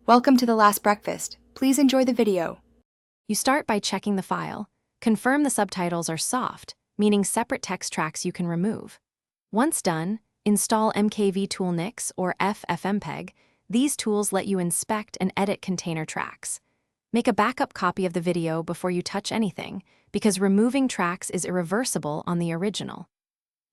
Welcome to The Last Breakfast. Please enjoy the video. You start by checking the file. Confirm the subtitles are soft, meaning separate text tracks you can remove. Once done, install MKV Toolnix or FFmpeg. These tools let you inspect and edit container tracks. Make a backup copy of the video before you touch anything, because removing tracks is irreversible on the original.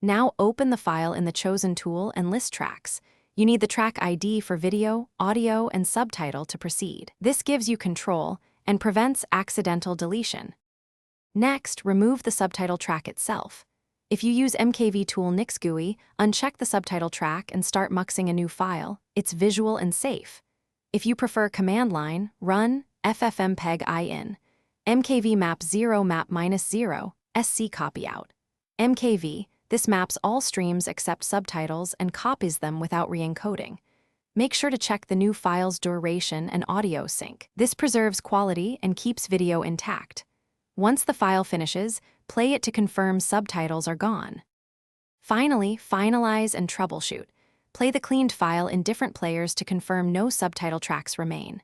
Now open the file in the chosen tool and list tracks. You need the track ID for video, audio, and subtitle to proceed. This gives you control and prevents accidental deletion. Next, remove the subtitle track itself. If you use MKV Toolnix GUI, uncheck the subtitle track and start muxing a new file. It's visual and safe. If you prefer command line, run ffmpeg in. MKV map 0 map -0, SC copy out. MKV, this maps all streams except subtitles and copies them without re-encoding. Make sure to check the new file's duration and audio sync. This preserves quality and keeps video intact. Once the file finishes, play it to confirm subtitles are gone. Finally, finalize and troubleshoot. Play the cleaned file in different players to confirm no subtitle tracks remain.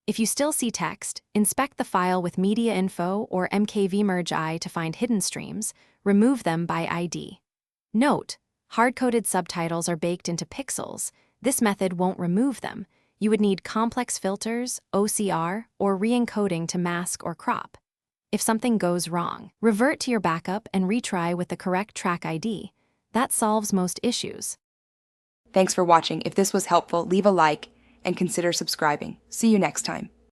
If you still see text, inspect the file with Media Info or MKV Merge I to find hidden streams. Remove them by ID. Note, hard-coded subtitles are baked into pixels. This method won't remove them. You would need complex filters, OCR, or re-encoding to mask or crop. If something goes wrong, revert to your backup and retry with the correct track ID. That solves most issues. Thanks for watching. If this was helpful, leave a like and consider subscribing. See you next time.